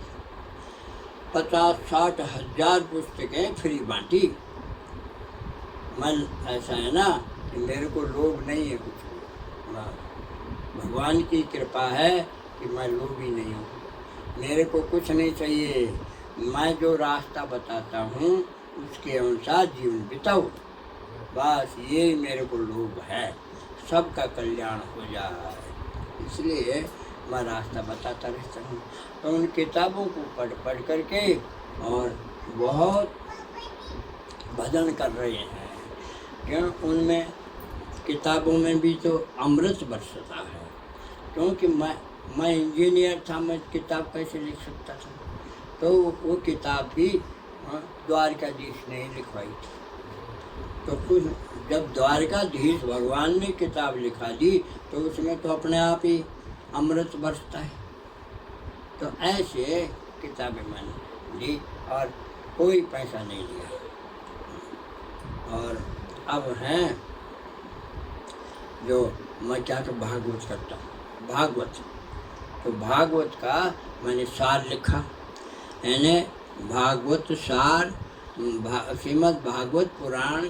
50-60 हज़ार पुस्तकें फ्री बांटी। मन ऐसा है ना कि मेरे को लोभ नहीं है कुछ, भगवान की कृपा है कि मैं लोभी नहीं हूँ। मेरे को कुछ नहीं चाहिए, मैं जो रास्ता बताता हूँ उसके अनुसार जीवन बिताओ, बस ये मेरे को लोभ है, सबका कल्याण हो जाए। इसलिए मैं रास्ता बताता रहता हूँ। तो उन किताबों को पढ़ करके और बहुत भजन कर रहे हैं। क्यों? उनमें किताबों में भी तो अमृत बरसता है। क्योंकि मैं इंजीनियर था, मैं किताब कैसे लिख सकता था? तो वो किताब भी द्वारकाधीश ने लिखवाई थी। तो कुछ जब द्वारकाधीश भगवान ने किताब लिखा दी तो उसमें तो अपने आप ही अमृत बरसता है। तो ऐसे किताबें मैंने ली और कोई पैसा नहीं लिया। और अब हैं जो मैं क्या तो भागवत करता हूँ, तो भागवत का मैंने सार लिखा। यानी भागवत सार, श्रीमद् भागवत पुराण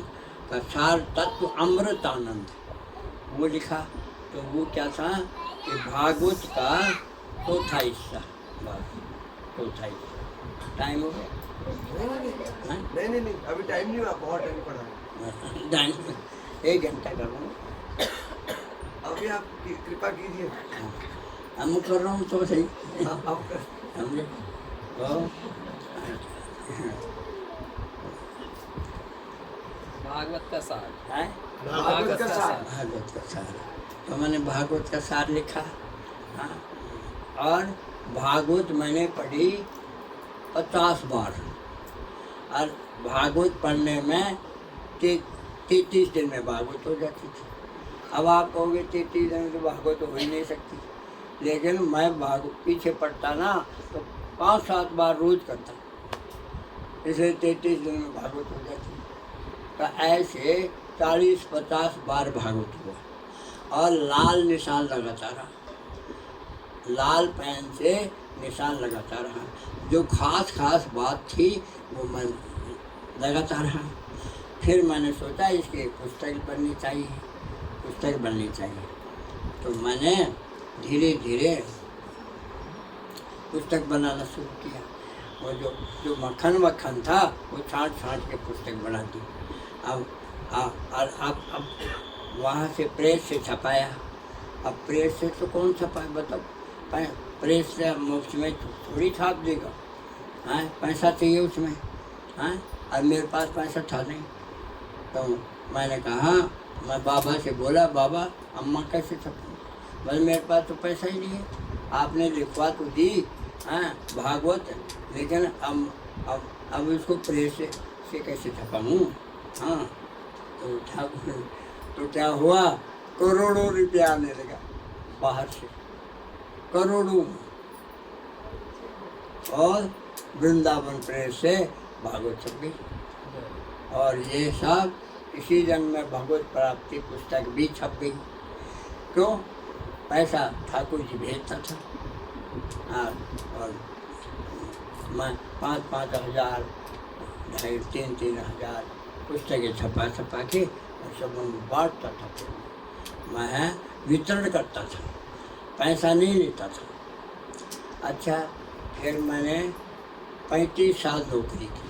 का सार तत्व अमृतानंद, वो लिखा। तो वो क्या था कि भागवत का चौथा हिस्सा, बस चौथा हिस्सा। टाइम हो गया? नहीं, अभी टाइम नहीं हुआ, बहुत टाइम पड़ा है। 1 घंटा करूँगा। अभी आप कृपा कीजिए। हम कर रहा हूँ तो सही। आप कर समझे? भागवत का सार है, भागवत का सार। भागवत का सार। तो मैंने भागवत का सार लिखा। हाँ, और भागवत मैंने पढ़ी 50 बार। और भागवत पढ़ने में 33 दिन में भागवत हो जाती थी। अब आप कहोगे 33 दिन में तो भागवत हो ही नहीं सकती, लेकिन मैं भागवत पीछे पढ़ता ना तो 5-7 बार रोज करता, इसलिए 33 दिन में भागवत हो जाती। तो ऐसे 40-50 बार भागवत हुआ। और लाल निशान लगाता रहा, लाल पेन से निशान लगाता रहा। जो खास बात थी वो मैं लगाता रहा। फिर मैंने सोचा इसकी पुस्तक बननी चाहिए। तो मैंने धीरे धीरे पुस्तक बनाना शुरू किया। वो जो मक्खन था वो छाँट के पुस्तक बना दी। और अब वहाँ से प्रेस से छपाया। अब प्रेस से तो कौन छपाए बताओ, प्रेस से मुफ्त में थोड़ी छाप देगा, हाँ पैसा चाहिए उसमें, हाँ और मेरे पास पैसा था नहीं। तो मैंने कहा, मैं बाबा से बोला, बाबा अम्मा कैसे छपूँ, बस मेरे पास तो पैसा ही नहीं है, आपने लिखवा तो दी हाँ भागवत, लेकिन अब इसको प्रेस से कैसे छपाऊँ। हाँ तो ठाकुर तो क्या हुआ, करोड़ों रुपया आने लगा बाहर से, करोड़ों। और वृंदावन प्रेस से भागवत छप गई। और ये सब इसी जन्म में भगवत प्राप्ति पुस्तक भी छप गई। क्यों, पैसा ठाकुर जी भेजता था। और मैं 5-5 हज़ार, 2,500-3 हज़ार पुस्तकें छपा के और सब उनको बांटता था। मैं वितरण करता था, पैसा नहीं लेता था। अच्छा, फिर मैंने 35 साल नौकरी की।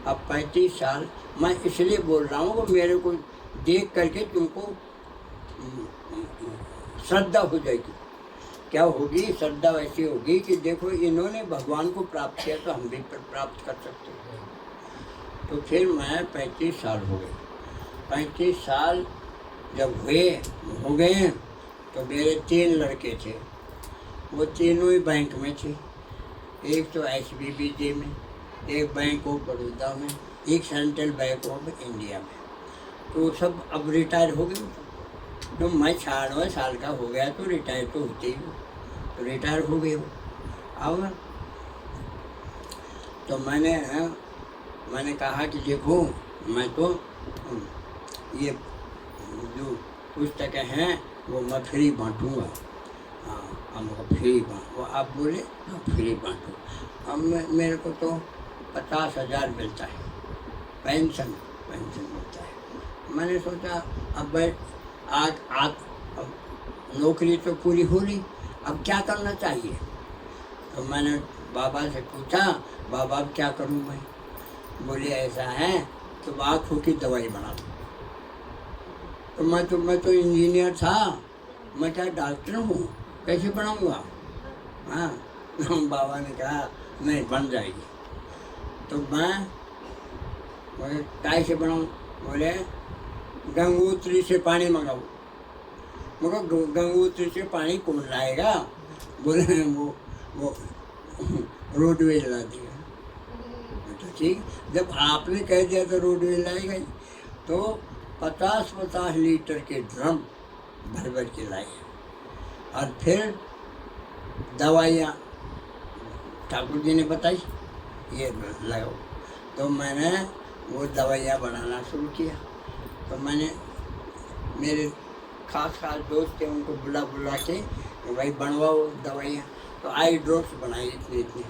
अब 35 साल मैं इसलिए बोल रहा हूँ कि मेरे को देख करके तुमको श्रद्धा हो जाएगी। क्या होगी श्रद्धा, वैसी होगी कि देखो इन्होंने भगवान को प्राप्त किया तो हम भी प्राप्त कर सकते हैं। तो फिर मैं 35 साल हो गए। 35 साल जब हो गए तो मेरे 3 लड़के थे, वो तीनों ही बैंक में थे। एक तो SBBJ में, एक बैंक ऑफ बड़ौदा में, एक सेंट्रल बैंक ऑफ इंडिया में। तो सब अब रिटायर हो गए। तो मैं 96 साल का हो गया तो रिटायर तो होते ही हो, तो रिटायर हो गए हो। अब तो मैंने कहा कि देखो मैं तो ये जो पुस्तकें हैं वो मैं फ्री बांटूँगा। हाँ हमको फ्री वो आप बोले फ्री बांटो। अब मेरे को तो 50,000 मिलता है पेंशन मिलता है। मैंने सोचा अब आज नौकरी तो पूरी हो ली, अब क्या करना चाहिए। तो मैंने बाबा से पूछा, बाबा अब क्या करूँ मैं। बोले ऐसा है तो आँखों की दवाई बना दो। तो मैं तो इंजीनियर था, मैं क्या डॉक्टर हूँ, कैसे बनाऊँगा। हाँ तो बाबा ने कहा नहीं बन जाएगी। तो मैं बोले काय से बनाऊँ। बोले गंगोत्री से पानी मंगाओ। मगर गंगोत्री से पानी कौन लाएगा। बोले वो रोडवेज ला दिया। तो ठीक, जब आपने कह दिया तो रोडवेज लाएगा ही। तो 50-50 लीटर के ड्रम भर के लाए। और फिर दवाइयाँ ठाकुर जी ने बताई, ये लगाओ। तो मैंने वो दवाइयाँ बनाना शुरू किया। तो मैंने मेरे खास दोस्त थे, उनको बुला के भाई बनवाओ दवाइयाँ। तो आई ड्रॉप्स बनाई इतने।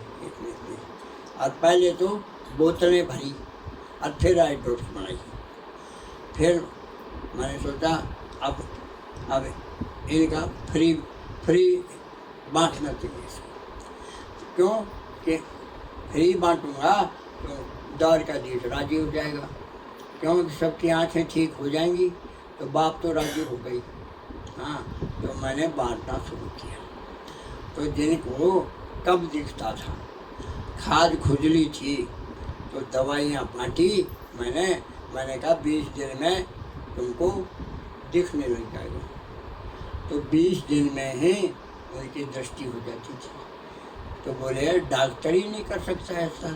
और पहले तो बोतलें भरी और फिर आई ड्रॉप्स बनाई। फिर मैंने सोचा अब इनका फ्री बांटना चाहिए। क्यों कि फ्री बांटूंगा तो द्वारकाधीश राजी हो जाएगा। क्योंकि सबकी आँखें ठीक हो जाएंगी तो बाप तो राजी हो गई। हाँ तो मैंने बांटना शुरू किया। तो जिनको कब दिखता था, खाद खुजली थी, तो दवाइयाँ बांटी मैंने कहा 20 दिन में तुमको दिखने लग जाएगा। तो 20 दिन में ही उनकी दृष्टि हो जाती थी। तो बोले डॉक्टर ही नहीं कर सकता ऐसा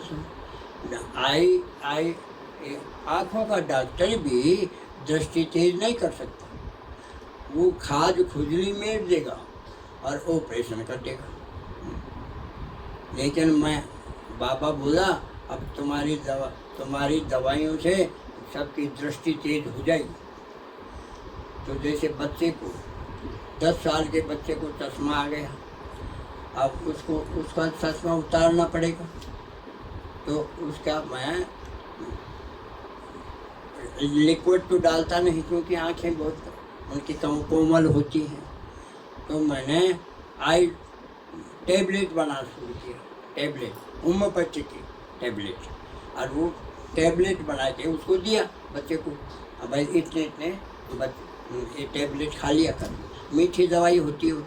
आँखों का डॉक्टर भी दृष्टि तेज नहीं कर सकता। वो खाद खुजली मेर देगा और ऑपरेशन कर देगा। लेकिन मैं बाबा बोला अब तुम्हारी दवाइयों से सबकी दृष्टि तेज हो जाएगी। तो जैसे बच्चे को 10 साल के बच्चे को चश्मा आ गया, अब उसका चश्मा उतारना पड़ेगा। तो उसका मैं लिक्विड तो डालता नहीं क्योंकि आँखें बहुत उनकी कोमल होती हैं। तो मैंने आई टैबलेट बनाना शुरू किया। टैबलेट होम्योपैथी की टैबलेट, और वो टैबलेट बना के उसको दिया बच्चे को। अब भाई इतने इतने ये टैबलेट खा लिया कर, मीठी दवाई होती है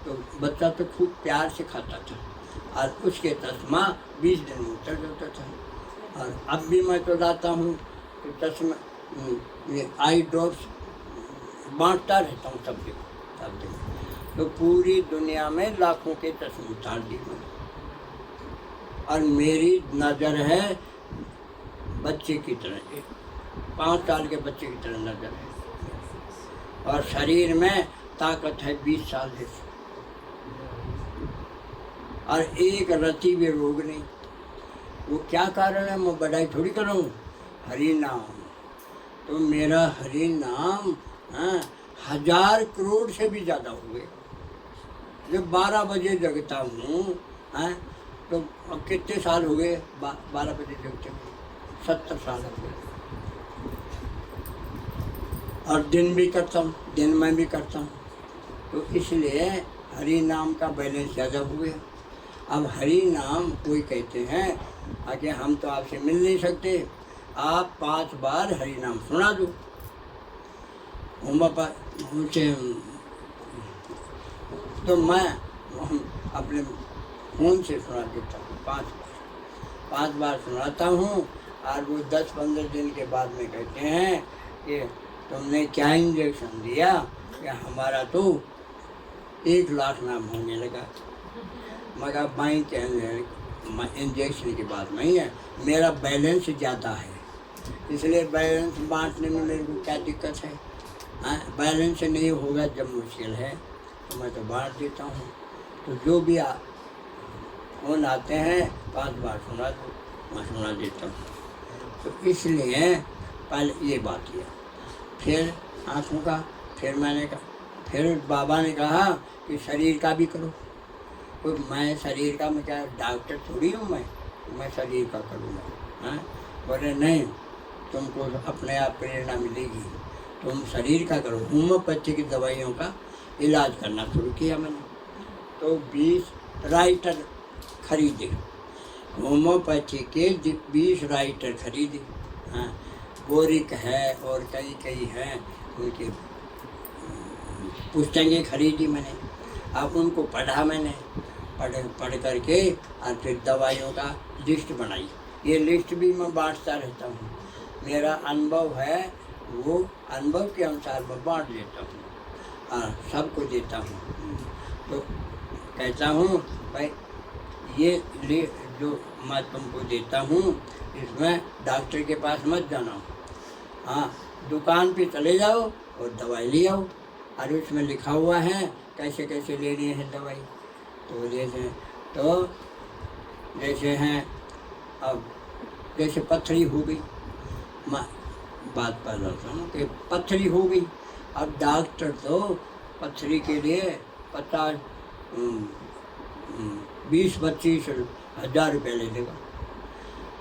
तो बच्चा तो खूब प्यार से खाता था और उसके चश्मा 20 दिन में उतर जाता था। और अब भी मैं तो लाता हूँ तो चश्मा ये आई ड्रॉप्स बांटता रहता हूँ सब दिन। तो पूरी दुनिया में लाखों के चश्मे उतार दिए मैंने। और मेरी नज़र है बच्चे की तरह, 5 साल के बच्चे की तरह नज़र है, और शरीर में ताकत है 20 साल जैसी, और एक रति भी रोग नहीं। वो क्या कारण है, मैं बढ़ाई थोड़ी करूँ, हरि नाम। तो मेरा हरि नाम 1000 करोड़ से भी ज़्यादा हो गए। जब 12 बजे जगता हूँ तो अब कितने साल हो गए 12 बजे जगते हुए, 70 साल हो गए। और दिन भी करता हूँ, दिन में भी करता हूँ। तो इसलिए हरि नाम का बैलेंस ज़्यादा हो गया। अब हरि नाम कोई कहते हैं आगे हम तो आपसे मिल नहीं सकते, आप 5 बार हरि नाम सुना दो। मुझे तो मैं अपने फ़ोन से सुना देता हूँ, 5 बार सुनाता हूँ। और वो 10-15 दिन के बाद में कहते हैं कि तुमने क्या इंजेक्शन दिया कि हमारा तो 1 लाख नाम होने लगा। मगर बाई के इंजेक्शन की बात नहीं है, मेरा बैलेंस ज़्यादा है, इसलिए बैलेंस बांटने में मेरे को क्या दिक्कत है। बैलेंस नहीं होगा जब मुश्किल है तो मैं तो बांट देता हूँ। तो जो भी फोन आते हैं 5 बार सुना दो, मैं सुना देता हूँ। तो इसलिए पहले ये बात किया, फिर आँखों का, फिर मैंने कहा, फिर बाबा ने कहा कि शरीर का भी करो। तो मैं शरीर का, मैं क्या डॉक्टर थोड़ी हूँ, मैं शरीर का करूँगा। बोले नहीं, तुमको अपने आप प्रेरणा मिलेगी, तुम शरीर का करो। होम्योपैथी की दवाइयों का इलाज करना शुरू किया मैंने। तो 20 राइटर खरीदे, होम्योपैथी के 20 राइटर खरीदे। बोरिक है और कई हैं, उनकी पुस्तकें खरीदी मैंने। अब उनको पढ़ा मैंने, पढ़ करके और फिर दवाइयों का लिस्ट बनाई। ये लिस्ट भी मैं बांटता रहता हूँ, मेरा अनुभव है, वो अनुभव के अनुसार मैं बांट देता हूँ, सबको देता हूँ। तो कहता हूँ भाई ये ले जो मैं तुमको देता हूँ, इसमें डॉक्टर के पास मत जाना, दुकान पे चले जाओ और दवाई ले आओ, और उसमें लिखा हुआ है कैसे कैसे लेनी है दवाई। तो जैसे तो जैसे हैं, अब जैसे पथरी हो गई, मैं बात कर रहा हूँ कि पथरी हो गई, अब डॉक्टर तो पथरी के लिए 20-25 हज़ार रुपये ले लेगा,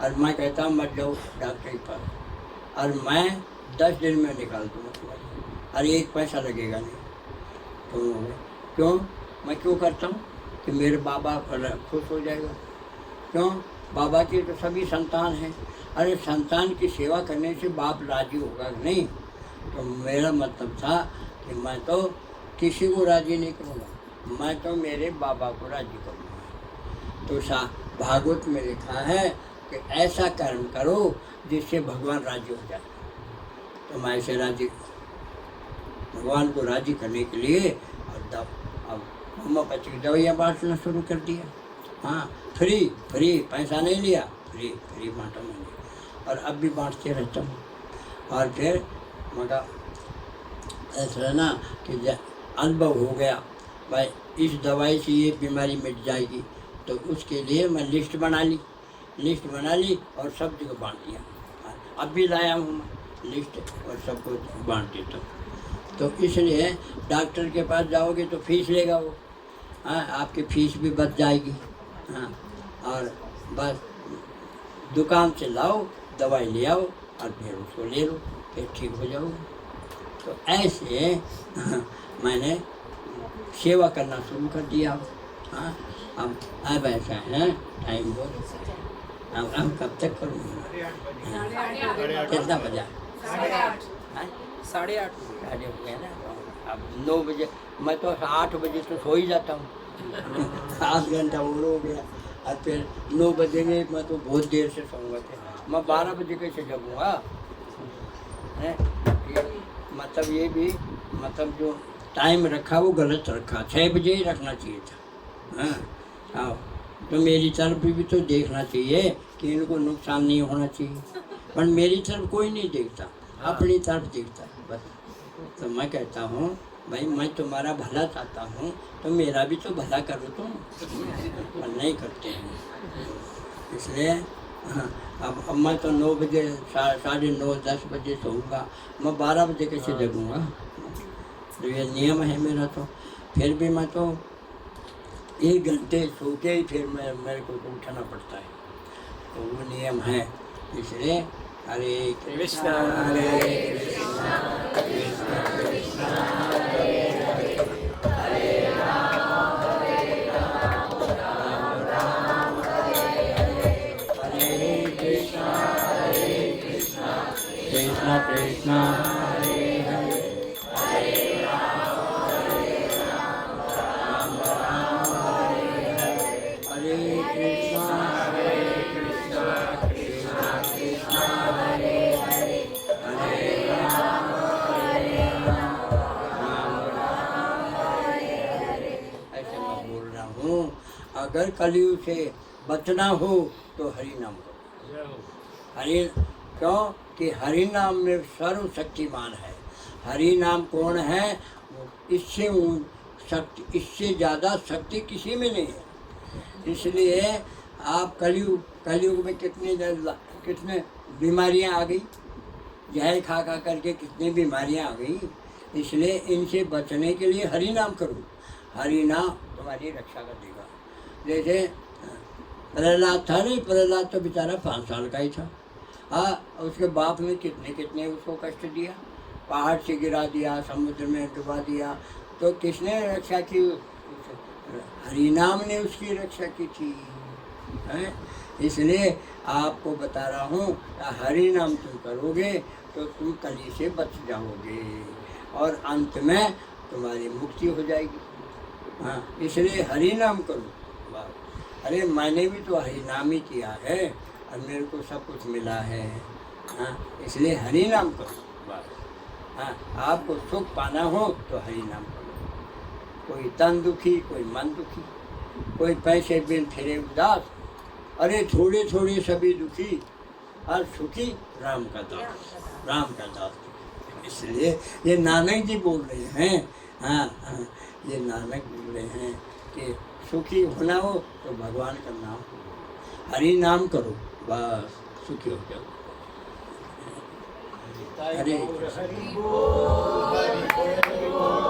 और मैं कहता हूँ मत जाओ डॉक्टर के पास, और मैं 10 दिन में निकाल दूँगा, और 1 पैसा लगेगा नहीं। तो क्यों, मैं क्यों करता हूँ कि मेरे बाबा खुश हो जाएगा। क्यों, बाबा के तो सभी संतान हैं, अरे संतान की सेवा करने से बाप राजी होगा नहीं। तो मेरा मतलब था कि मैं तो किसी को राजी नहीं करूँगा, मैं तो मेरे बाबा को राजी करूँगा। तो भागवत में लिखा है कि ऐसा कर्म करो जिससे भगवान राजी हो जाए। तो मैं ऐसे भगवान को राजी करने के लिए अब होम्योपैथी की दवाइयाँ बांटना शुरू कर दिया। फ्री पैसा नहीं लिया, फ्री बांटा मैंने, और अब भी बांटते रहता हूँ। और फिर मगर ऐसा ना कि अनुभव हो गया भाई इस दवाई से ये बीमारी मिट जाएगी, तो उसके लिए मैं लिस्ट बना ली और सब जगह बांट दिया। अब भी लाया हूँ मैं लिस्ट और सबको बांट देता हूँ। तो इसलिए डॉक्टर के पास जाओगे तो फीस लेगा वो, आपकी फीस भी बच जाएगी। और बस दुकान से लाओ, दवाई ले आओ और फिर उसको ले लो, फिर ठीक हो जाओगे। तो ऐसे मैंने सेवा करना शुरू कर दिया। अब ऐसा है टाइम बहुत, अब कब तक करूँगा, कितना बजा? 8:30 हाँ? 8:30 साढ़े हो गया ना, अब 9 बजे, मैं तो 8 बजे तो सो ही जाता हूँ। 7 घंटा और हो गया, और फिर 9 बजेंगे, मैं तो बहुत देर से सोऊंगा, फिर मैं 12 बजे कैसे जगूँगा? हैं? मतलब ये भी, मतलब जो टाइम रखा वो गलत रखा, 6 बजे ही रखना चाहिए था। हाँ, आओ, तो मेरी तरफ भी तो देखना चाहिए कि इनको नुकसान नहीं होना चाहिए, पर मेरी तरफ कोई नहीं देखता, अपनी तरफ देखता है बस। तो मैं कहता हूँ भाई, मैं तुम्हारा भला चाहता हूँ, तो मेरा भी तो भला करो तुम, पर नहीं करते हैं। इसलिए हाँ, अब मैं तो 9 बजे, 9:30 10 बजे सोऊंगा, मैं 12 बजे कैसे जगूँगा? तो ये नियम है मेरा। तो फिर भी मैं तो 1 घंटे सो के ही फिर मेरे को तो उठना पड़ता है, तो वो नियम है। इसलिए हरे कृष्णा हरे कृष्णा कृष्णा कृष्णा हरे हरे, हरे राम राम राम हरे हरे, हरे कृष्णा कृष्णा कृष्णा हरे हरे, हरे राम राम राम हरे हरे, हरे कृष्णा कृष्णा कृष्णा हरे हरे, हरे राम राम हरे हरे। ऐसे मैं बोल रहा हूँ, अगर कलयुग से बचना हो तो हरि नाम करो। हरि, क्यों कि हरि नाम में सर्वशक्तिमान है। हरि नाम कौन है? इससे शक्ति, इससे ज़्यादा शक्ति किसी में नहीं है। इसलिए आप कलयुग में कितने बीमारियां आ गई, जहर खा करके कितनी बीमारियां आ गई। इसलिए इनसे बचने के लिए हरि नाम करो, हरि नाम तुम्हारी रक्षा कर देगा। जैसे प्रहलाद था नहीं, प्रहलाद तो बेचारा 5 साल का ही था। हाँ, उसके बाप ने कितने उसको कष्ट दिया, पहाड़ से गिरा दिया, समुद्र में डुबा दिया, तो किसने रक्षा की? हरि नाम ने उसकी रक्षा की थी, है? इसलिए आपको बता रहा हूँ, हरि नाम तुम करोगे तो तुम कली से बच जाओगे, और अंत में तुम्हारी मुक्ति हो जाएगी। हाँ, इसलिए हरि नाम करो। अरे मैंने भी तो हरि नाम ही किया है, और मेरे को सब कुछ मिला है। हाँ, इसलिए हरि नाम करो बस। हाँ, आपको सुख पाना हो तो हरि नाम करो। कोई तन दुखी, कोई मन दुखी, कोई पैसे बिन फिरे उदास, अरे थोड़े थोड़े सभी दुखी, और सुखी राम का दास, राम का दास। इसलिए ये नानक जी बोल रहे हैं, हाँ हाँ, ये नानक बोल रहे हैं कि सुखी होना हो तो भगवान का नाम करो, हरि नाम करो, बस सुखी हो जाओ। हरे हरि बोल, हरि बोल।